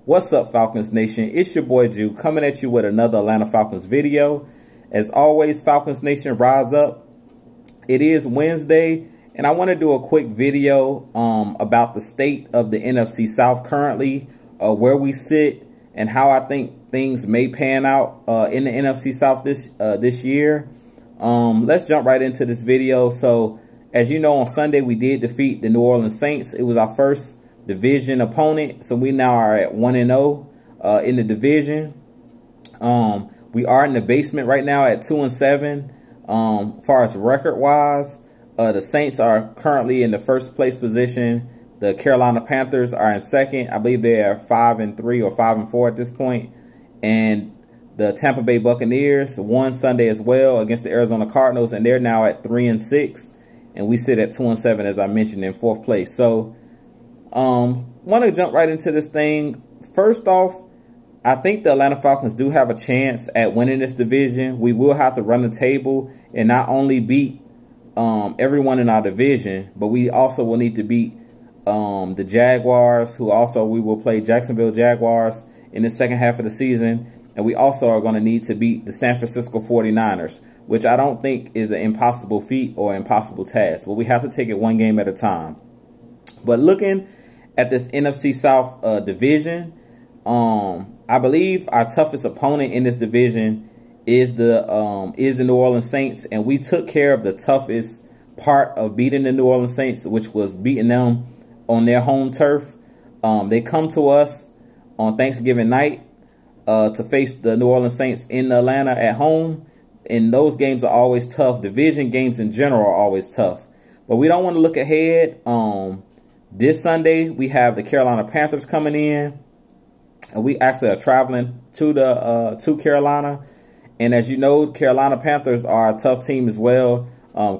What's up, Falcons Nation? It's your boy Jew coming at you with another Atlanta Falcons video. As always, Falcons Nation, rise up. It is Wednesday, and I want to do a quick video about the state of the NFC South currently, where we sit, and how I think things may pan out in the NFC South this year. Let's jump right into this video. So, as you know, on Sunday we did defeat the New Orleans Saints. It was our first division opponent, so we now are at 1-0 in the division. We are in the basement right now at 2-7. As far as record wise, the Saints are currently in the first place position. The Carolina Panthers are in second. I believe they are 5-3 or 5-4 at this point. And the Tampa Bay Buccaneers won Sunday as well against the Arizona Cardinals, and they're now at 3-6, and we sit at 2-7, as I mentioned, in fourth place. So want to jump right into this thing. First off, I think the Atlanta Falcons do have a chance at winning this division. We will have to run the table and not only beat everyone in our division, but we also will need to beat the Jaguars, who also we will play Jacksonville Jaguars in the second half of the season. And we also are going to need to beat the San Francisco 49ers, which I don't think is an impossible feat or impossible task, but we have to take it one game at a time. But looking at this NFC South division, I believe our toughest opponent in this division is the New Orleans Saints, and we took care of the toughest part of beating the New Orleans Saints, which was beating them on their home turf. They come to us on Thanksgiving night to face the New Orleans Saints in Atlanta at home, and those games are always tough. Division games in general are always tough, but we don't want to look ahead. This Sunday, we have the Carolina Panthers coming in, and we actually are traveling to Carolina. And as you know, Carolina Panthers are a tough team as well.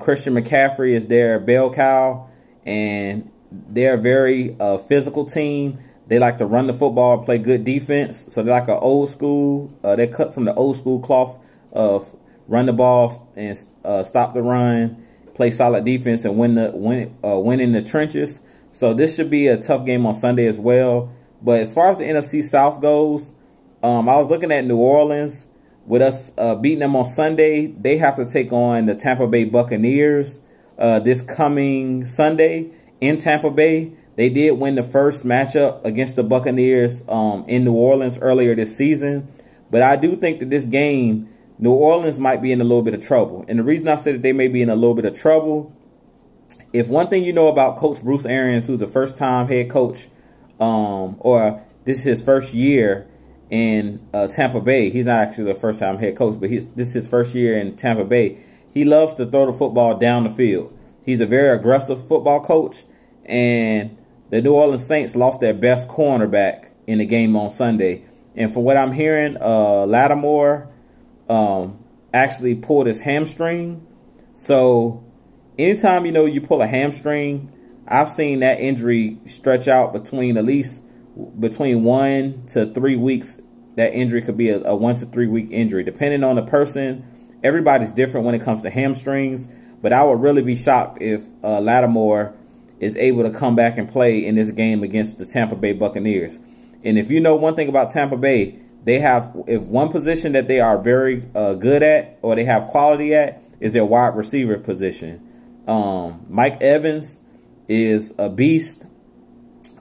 Christian McCaffrey is their bell cow, and they're a very physical team. They like to run the football and play good defense. So they're like an old school. They're cut from the old school cloth of run the ball and stop the run, play solid defense, and win in the trenches. So this should be a tough game on Sunday as well. But as far as the NFC South goes, I was looking at New Orleans. With us beating them on Sunday, they have to take on the Tampa Bay Buccaneers this coming Sunday in Tampa Bay. They did win the first matchup against the Buccaneers in New Orleans earlier this season. But I do think that this game, New Orleans might be in a little bit of trouble. And the reason I said that they may be in a little bit of trouble, if one thing you know about Coach Bruce Arians, who's a first-time head coach, or this is his first year in Tampa Bay. He's not actually the first-time head coach, but this is his first year in Tampa Bay. He loves to throw the football down the field. He's a very aggressive football coach, and the New Orleans Saints lost their best cornerback in the game on Sunday. And from what I'm hearing, Lattimore actually pulled his hamstring. So anytime, you pull a hamstring, I've seen that injury stretch out between 1 to 3 weeks. That injury could be a 1 to 3 week injury, depending on the person. Everybody's different when it comes to hamstrings, but I would really be shocked if Lattimore is able to come back and play in this game against the Tampa Bay Buccaneers. And if you know one thing about Tampa Bay, they have, if one position that they are very good at, or they have quality at, is their wide receiver position. Mike Evans is a beast.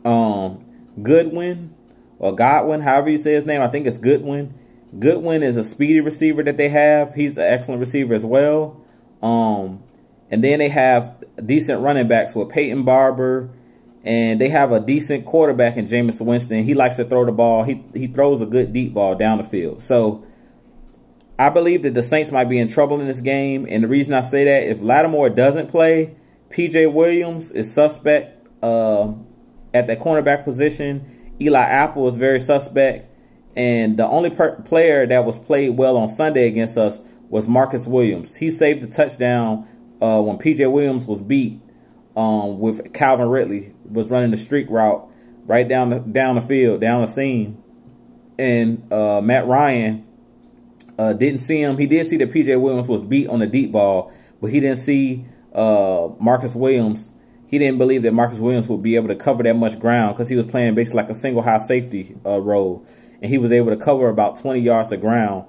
Goodwin, or Godwin, however you say his name, I think it's Goodwin. Goodwin is a speedy receiver that they have. He's an excellent receiver as well. And then they have decent running backs with Peyton Barber, and they have a decent quarterback in Jameis Winston. He likes to throw the ball. He throws a good deep ball down the field. So I believe that the Saints might be in trouble in this game. And the reason I say that, if Lattimore doesn't play, P.J. Williams is suspect at that cornerback position. Eli Apple is very suspect. And the only player that was played well on Sunday against us was Marcus Williams. He saved the touchdown when P.J. Williams was beat with Calvin Ridley, was running the streak route right down the field, down the seam. And Matt Ryan didn't see him. He did see that P.J. Williams was beat on the deep ball, but he didn't see Marcus Williams. he didn't believe that Marcus Williams would be able to cover that much ground because he was playing basically like a single high safety role. And he was able to cover about 20 yards of ground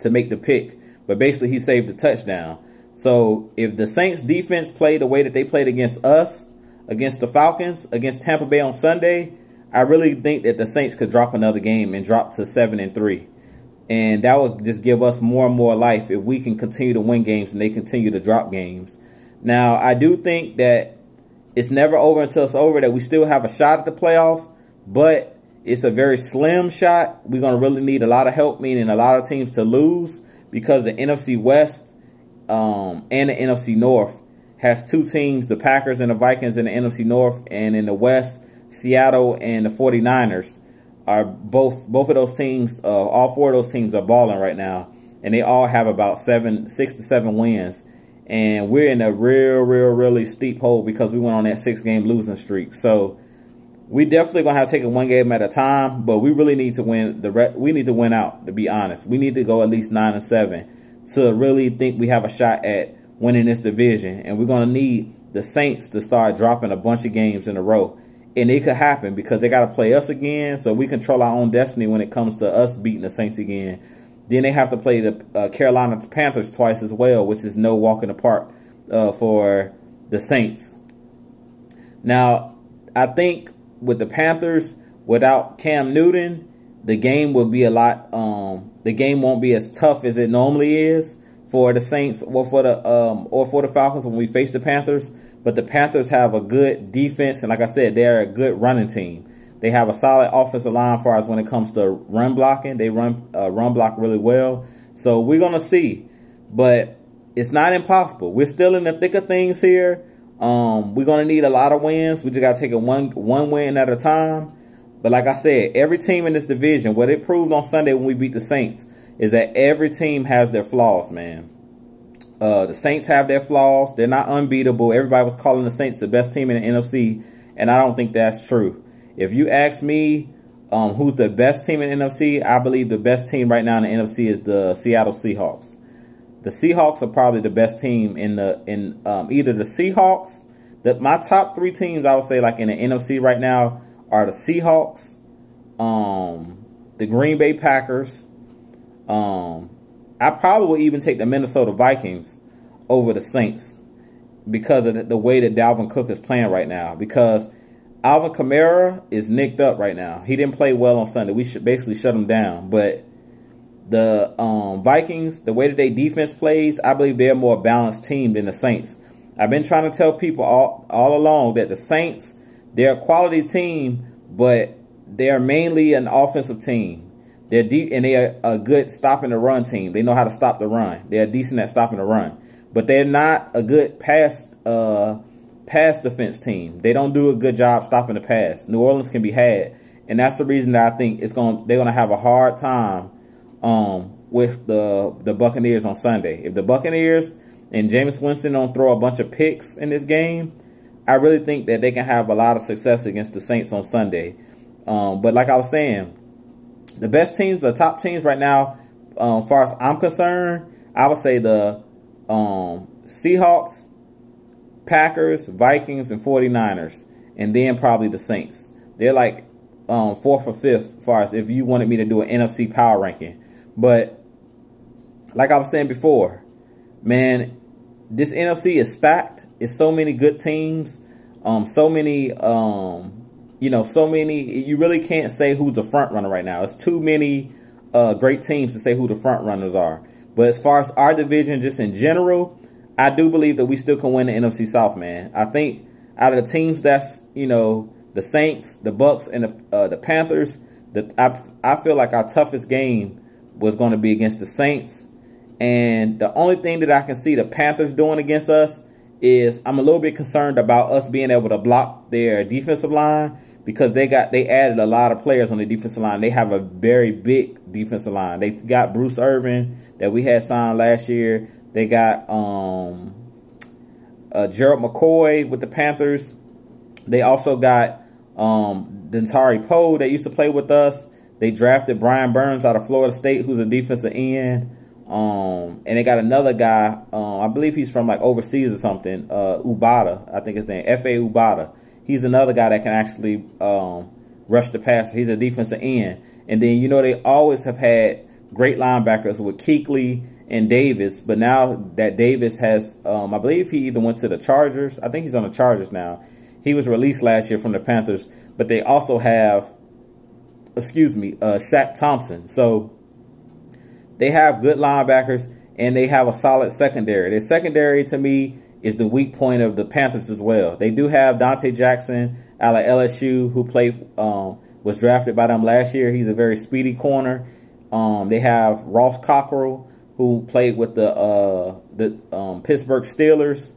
to make the pick. But basically he saved the touchdown. So if the Saints defense played the way that they played against us, against the Falcons, against Tampa Bay on Sunday, I really think that the Saints could drop another game and drop to 7-3. And that would just give us more and more life if we can continue to win games and they continue to drop games. Now, I do think that it's never over until it's over, that we still have a shot at the playoffs, but it's a very slim shot. We're going to really need a lot of help, meaning a lot of teams to lose, because the NFC West and the NFC North has two teams, the Packers and the Vikings in the NFC North, and in the West, Seattle and the 49ers are both of those teams, all four of those teams are balling right now, and they all have about 6 to 7 wins. And we're in a really steep hole because we went on that 6-game losing streak. So we definitely gonna have to take it one game at a time, but we really need to win we need to win out, to be honest. We need to go at least 9-7 to really think we have a shot at winning this division. And we're gonna need the Saints to start dropping a bunch of games in a row. And it could happen because they got to play us again, so we control our own destiny when it comes to us beating the Saints again. Then they have to play the Carolina Panthers twice as well, which is no walk in the park for the Saints. Now, I think with the Panthers, without Cam Newton, the game will be a lot. The game won't be as tough as it normally is for the Saints or for the Falcons when we face the Panthers. But the Panthers have a good defense, and like I said, they're a good running team. They have a solid offensive line as far as when it comes to run blocking. They run block really well. So we're going to see. But it's not impossible. We're still in the thick of things here. We're going to need a lot of wins. We just got to take it one win at a time. But like I said, every team in this division, what it proved on Sunday when we beat the Saints, is that every team has their flaws, man. The Saints have their flaws. They're not unbeatable. Everybody was calling the Saints the best team in the NFC, and I don't think that's true. If you ask me who's the best team in the NFC, I believe the best team right now in the NFC is the Seattle Seahawks. The Seahawks are probably the best team in either the Seahawks. My top 3 teams I would say like in the NFC right now are the Seahawks, the Green Bay Packers. I probably would even take the Minnesota Vikings over the Saints because of the way that Dalvin Cook is playing right now. Because Alvin Kamara is nicked up right now. He didn't play well on Sunday. We should basically shut him down. But the Vikings, the way that they defense plays, I believe they're a more balanced team than the Saints. I've been trying to tell people all along that the Saints, they're a quality team, but they're mainly an offensive team. They're deep, and they are a good stopping the run team. They know how to stop the run. They're decent at stopping the run, but they're not a good pass defense team. They don't do a good job stopping the pass. New Orleans can be had, and that's the reason that I think they're gonna have a hard time with the Buccaneers on Sunday. If the Buccaneers and Jameis Winston don't throw a bunch of picks in this game, I really think that they can have a lot of success against the Saints on Sunday. But like I was saying, the best teams, the top teams right now, as far as I'm concerned, I would say the Seahawks, Packers, Vikings, and 49ers, and then probably the Saints. They're like 4th or 5th as far as if you wanted me to do an NFC power ranking. But like I was saying before, man, this NFC is stacked. It's so many good teams, so many you really can't say who's the front runner right now. It's too many great teams to say who the front runners are. But as far as our division, just in general, I do believe that we still can win the NFC South, man. I think out of the teams that's, the Saints, the Bucks, and the Panthers, I feel like our toughest game was going to be against the Saints. And the only thing that I can see the Panthers doing against us is I'm a little bit concerned about us being able to block their defensive line, because they added a lot of players on the defensive line. They have a very big defensive line. They got Bruce Irvin that we had signed last year. They got Gerald McCoy with the Panthers. They also got Dentari Poe that used to play with us. They drafted Brian Burns out of Florida State, who's a defensive end. And they got another guy, I believe he's from like overseas or something, Ubada, I think his name, F.A. Ubada. He's another guy that can actually rush the passer. He's a defensive end. And then, you know, they always have had great linebackers with Kuechly and Davis. But now that Davis has, I believe he either went to the Chargers. I think he's on the Chargers now. He was released last year from the Panthers. But they also have, Shaq Thompson. So they have good linebackers, and they have a solid secondary. Their secondary, to me, is the weak point of the Panthers as well. They do have Dante Jackson out of LSU, who was drafted by them last year. He's a very speedy corner. They have Ross Cockrell, who played with the Pittsburgh Steelers,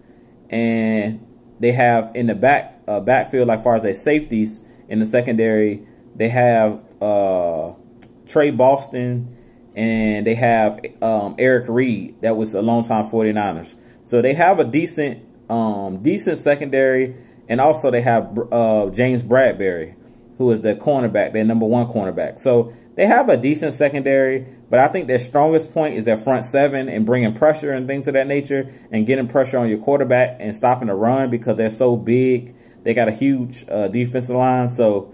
and they have in the backfield, like far as their safeties in the secondary, they have Trey Boston, and they have Eric Reed, that was a longtime 49ers. So they have a decent secondary, and also they have James Bradbury, who is the cornerback, their #1 cornerback. So they have a decent secondary, but I think their strongest point is their front seven and bringing pressure and things of that nature, and getting pressure on your quarterback and stopping the run, because they're so big. They got a huge defensive line. So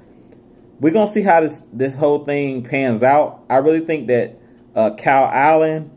we're going to see how this whole thing pans out. I really think that Kyle Allen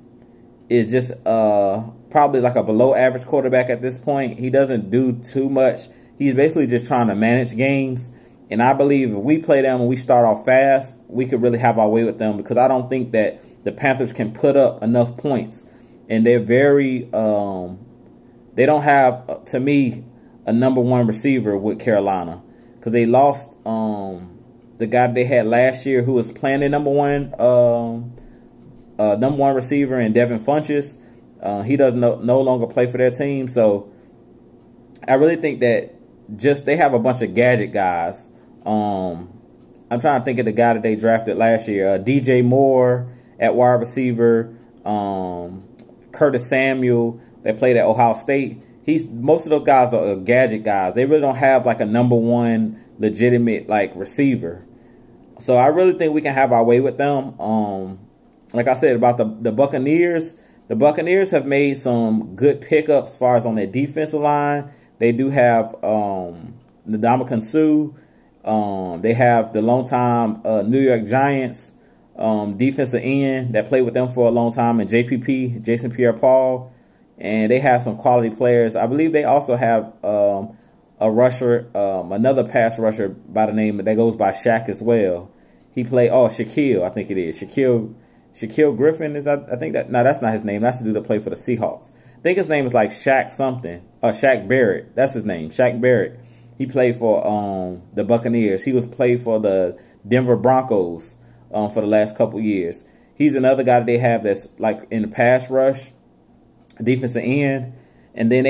is just probably like a below average quarterback at this point. He doesn't do too much. He's basically just trying to manage games. And I believe if we play them and we start off fast, we could really have our way with them, because I don't think that the Panthers can put up enough points. And they're very, they don't have, to me, a #1 receiver with Carolina, because they lost the guy they had last year who was playing their #1 receiver, in Devin Funchess. He does no longer play for their team. So I really think that they have a bunch of gadget guys. I'm trying to think of the guy that they drafted last year. DJ Moore at wide receiver. Curtis Samuel that played at Ohio State. Most of those guys are gadget guys. They really don't have like a #1 legitimate like receiver. So I really think we can have our way with them. Like I said about the Buccaneers, the Buccaneers have made some good pickups as far as on their defensive line. They do have Ndamukong Suh. They have the longtime New York Giants defensive end that played with them for a long time, and JPP, Jason Pierre-Paul. And they have some quality players. I believe they also have a rusher, another pass rusher by the name that goes by Shaq as well. He played, Shaquille, I think it is. Shaquille Griffin is, I think that, no, that's not his name. That's the dude that played for the Seahawks. I think his name is like Shaq something. Shaq Barrett. That's his name, Shaq Barrett. He played for the Buccaneers. He was played for the Denver Broncos for the last couple years. He's another guy that they have that's like in the pass rush, defensive end. And then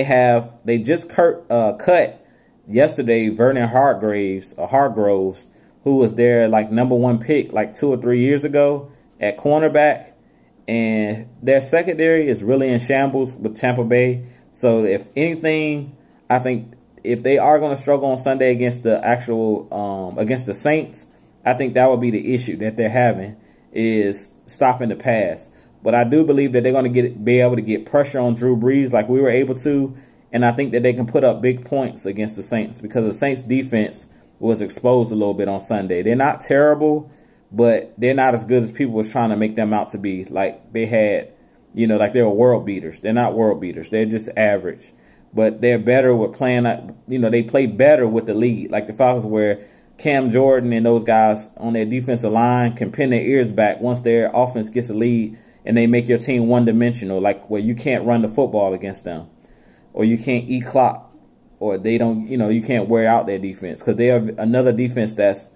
they just cut yesterday Vernon Hargreaves, who was their like #1 pick like 2 or 3 years ago at cornerback. And their secondary is really in shambles with Tampa Bay. So if anything, I think if they are going to struggle on Sunday against the against the Saints, I think that would be the issue that they're having, is stopping the pass. But I do believe that they're going to be able to get pressure on Drew Brees like we were able to. And I think that they can put up big points against the Saints, because the Saints defense was exposed a little bit on Sunday. They're not terrible, but they're not as good as people was trying to make them out to be. Like they had, like they were world beaters. They're not world beaters. They're just average. But they're better with playing, they play better with the lead. Like the Falcons, where Cam Jordan and those guys on their defensive line can pin their ears back once their offense gets a lead, and they make your team one-dimensional, like where you can't run the football against them, or you can't eat clock, or they don't, you can't wear out their defense, because they have another defense that's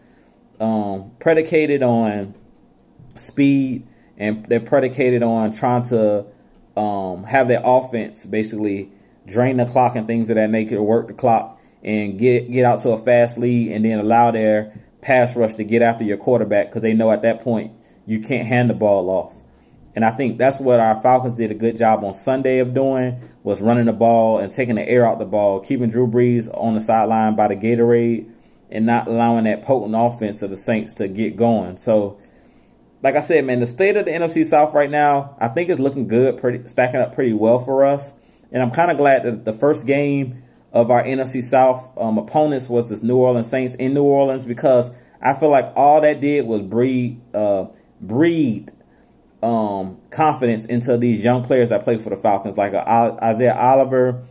predicated on speed, and they're predicated on trying to have their offense basically drain the clock and things of that nature, work the clock and get out to a fast lead, and then allow their pass rush to get after your quarterback, because they know at that point you can't hand the ball off. And I think that's what our Falcons did a good job on Sunday of doing, was running the ball and taking the air out the ball, keeping Drew Brees on the sideline by the Gatorade, and not allowing that potent offense of the Saints to get going. So like I said, man, the state of the NFC South right now, I think is looking good, stacking up pretty well for us. And I'm kind of glad that the first game of our NFC South opponents was this New Orleans Saints in New Orleans, because I feel like all that did was breed confidence into these young players that play for the Falcons, like Isaiah Oliver,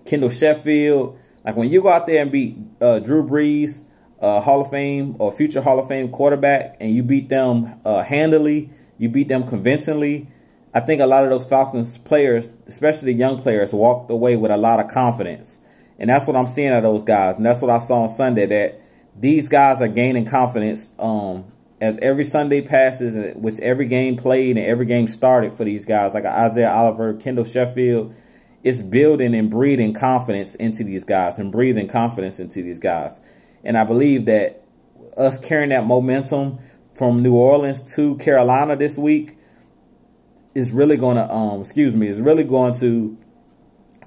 Kendall Sheffield. Like when you go out there and beat Drew Brees, Hall of Fame or future Hall of Fame quarterback, and you beat them handily, you beat them convincingly, I think a lot of those Falcons players, especially the young players, walked away with a lot of confidence. And that's what I'm seeing out of those guys. And that's what I saw on Sunday, that these guys are gaining confidence as every Sunday passes, with every game played and every game started for these guys, like Isaiah Oliver, Kendall Sheffield. It's building and breathing confidence into these guys and breathing confidence into these guys. And I believe that us carrying that momentum from New Orleans to Carolina this week is really going to, is really going to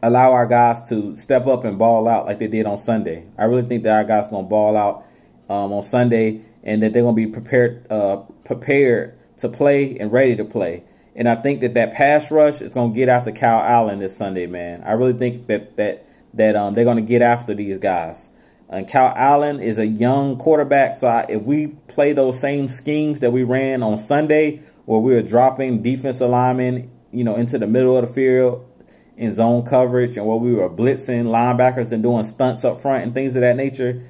allow our guys to step up and ball out like they did on Sunday. I really think that our guys are going to ball out on Sunday, and that they're going to be prepared to play and ready to play. And I think that pass rush is going to get after Kyle Allen this Sunday, man. I really think that they're going to get after these guys. And Kyle Allen is a young quarterback, so if we play those same schemes that we ran on Sunday, where we were dropping defensive linemen, into the middle of the field in zone coverage, and where we were blitzing linebackers and doing stunts up front and things of that nature,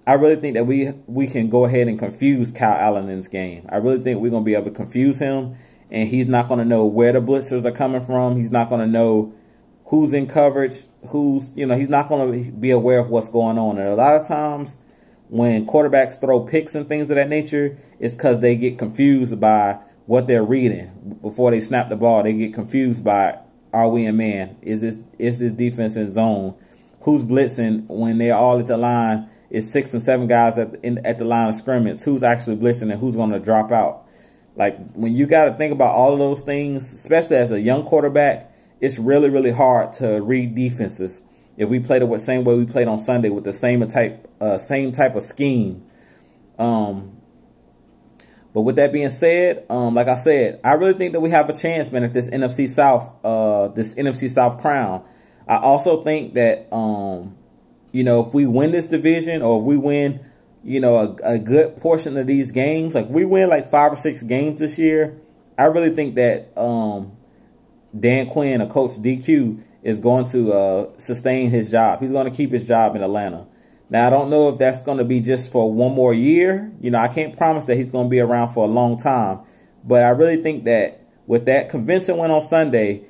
I really think that we can go ahead and confuse Kyle Allen in this game. I really think we're going to be able to confuse him, and he's not going to know where the blitzers are coming from. He's not going to know who's in coverage, he's not going to be aware of what's going on. And a lot of times when quarterbacks throw picks and things of that nature, it's because they get confused by what they're reading before they snap the ball. They get confused by, are we in man? Is this defense in zone? Who's blitzing when they're all at the line? It's 6 and 7 guys at the line of scrimmage. Who's actually blitzing and who's going to drop out? Like, when you got to think about all of those things, especially as a young quarterback, it's really, really hard to read defenses if we played the same way we played on Sunday with the same type of scheme. But with that being said, like I said, I really think that we have a chance, man, at this NFC South crown. I also think that, if we win this division, or if we win, a good portion of these games, like we win like 5 or 6 games this year, I really think that Dan Quinn, or Coach DQ, is going to sustain his job. He's going to keep his job in Atlanta. Now, I don't know if that's going to be just for one more year. I can't promise that he's going to be around for a long time. But I really think that with that convincing win on Sunday,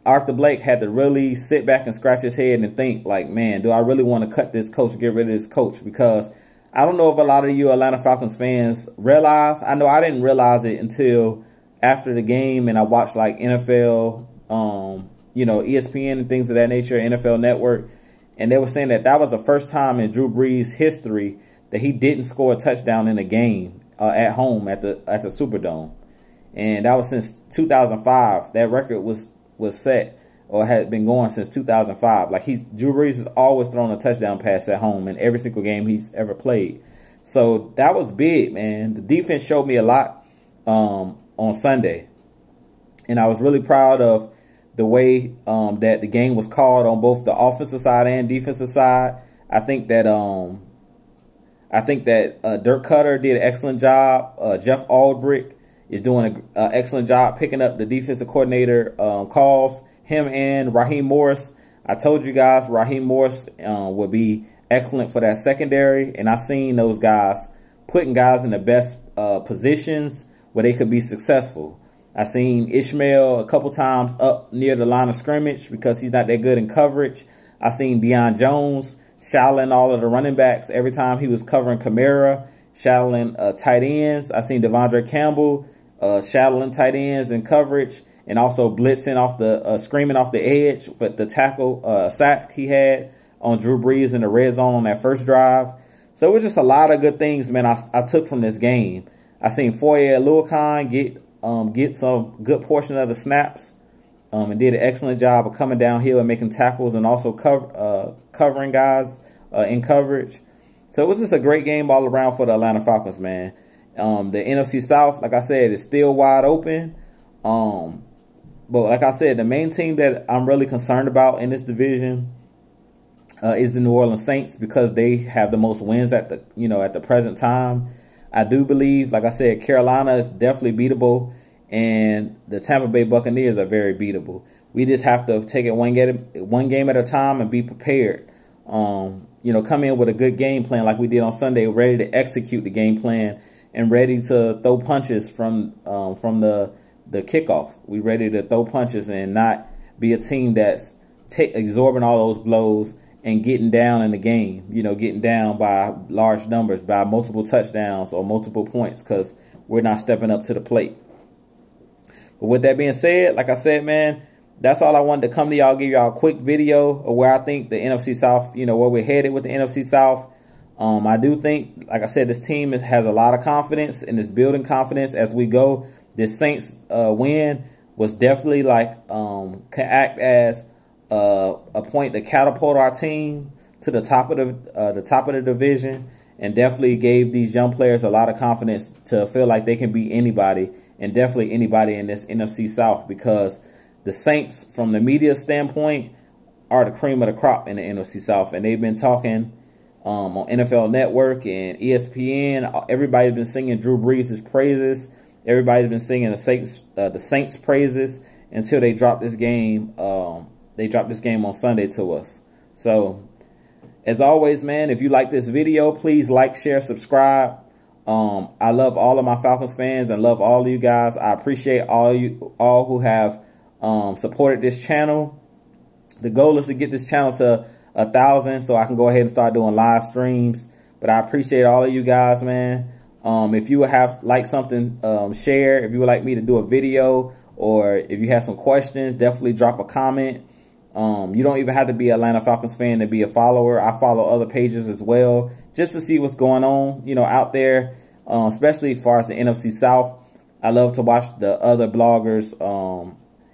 Arthur Blank had to really sit back and scratch his head and think, like, man, do I really want to cut this coach, get rid of this coach? Because I don't know if a lot of you Atlanta Falcons fans realize. I know I didn't realize it until after the game, and I watched like NFL, ESPN and things of that nature, NFL Network. And they were saying that was the first time in Drew Brees' history that he didn't score a touchdown in a game at home at the Superdome. And that was since 2005. That record was set, or had been going since 2005. Like, Drew Brees has always thrown a touchdown pass at home in every single game he's ever played. So that was big, man. The defense showed me a lot on Sunday. And I was really proud of the way that the game was called on both the offensive side and defensive side. I think that Dirk Cutter did an excellent job. Jeff Aldrich is doing an excellent job picking up the defensive coordinator calls. Him and Raheem Morris. I told you guys Raheem Morris would be excellent for that secondary, and I seen those guys putting guys in the best positions where they could be successful. I seen Ishmael a couple times up near the line of scrimmage because he's not that good in coverage. I seen Deion Jones shadowing all of the running backs every time he was covering Kamara, shadowing tight ends. I seen Devondre Campbell shadowing tight ends in coverage, and also blitzing off the screaming off the edge. But the tackle sack he had on Drew Brees in the red zone on that first drive. So it was just a lot of good things, man, I took from this game. I seen Foye Oluokun get some good portion of the snaps and did an excellent job of coming downhill and making tackles, and also covering guys in coverage. So it was just a great game all around for the Atlanta Falcons, man. The NFC South, like I said, is still wide open. But like I said, the main team that I'm really concerned about in this division is the New Orleans Saints, because they have the most wins at the present time. I do believe, like I said, Carolina is definitely beatable, and the Tampa Bay Buccaneers are very beatable. We just have to take it one game at a time and be prepared. Come in with a good game plan like we did on Sunday, ready to execute the game plan and ready to throw punches from the kickoff. We ready to throw punches and not be a team that's absorbing all those blows and getting down in the game, getting down by large numbers, by multiple touchdowns or multiple points, because we're not stepping up to the plate. But with that being said, like I said, man, that's all I wanted to come to y'all, give y'all a quick video of where I think the NFC South, where we're headed with the NFC South. I do think, like I said, this team has a lot of confidence and is building confidence as we go. This Saints win was definitely can act as a point to catapult our team to the top of the division, and definitely gave these young players a lot of confidence to feel like they can beat anybody, and definitely anybody in this NFC South, because the Saints, from the media standpoint, are the cream of the crop in the NFC South, and they've been talking on NFL Network and ESPN. Everybody's been singing Drew Brees' praises. Everybody's been singing the Saints praises until they dropped this game. They dropped this game on Sunday to us. So, as always, man, if you like this video, please like, share, subscribe. I love all of my Falcons fans and love all of you guys. I appreciate all who have supported this channel. The goal is to get this channel to 1,000 so I can go ahead and start doing live streams. But I appreciate all of you guys, man. If you would have like something, share. If you would like me to do a video, or if you have some questions, definitely drop a comment. You don't even have to be an Atlanta Falcons fan to be a follower. I follow other pages as well, just to see what's going on, out there, especially as far as the NFC South. I love to watch the other bloggers,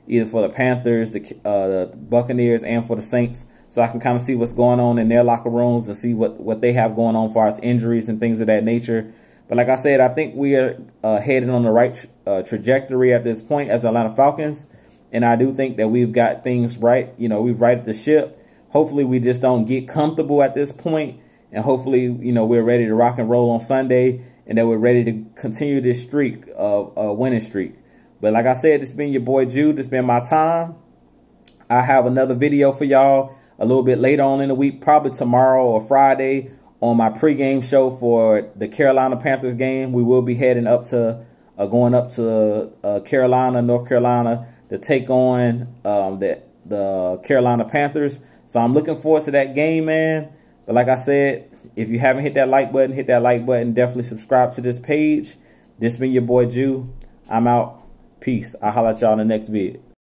either for the Panthers, the Buccaneers, and for the Saints, so I can kind of see what's going on in their locker rooms and see what they have going on as far as injuries and things of that nature. But like I said, I think we are heading on the right trajectory at this point as the Atlanta Falcons. And I do think that we've got things right. We've righted the ship. Hopefully we just don't get comfortable at this point. And hopefully, we're ready to rock and roll on Sunday, and that we're ready to continue this streak of winning streak. But like I said, it's been your boy Jude. It's been my time. I have another video for y'all a little bit later on in the week, probably tomorrow or Friday, on my pregame show for the Carolina Panthers game. We will be heading up to, going up to Carolina, North Carolina, to take on the Carolina Panthers. So I'm looking forward to that game, man. But like I said, if you haven't hit that like button, hit that like button. Definitely subscribe to this page. This been your boy Jew. I'm out. Peace. I'll holler at y'all in the next vid.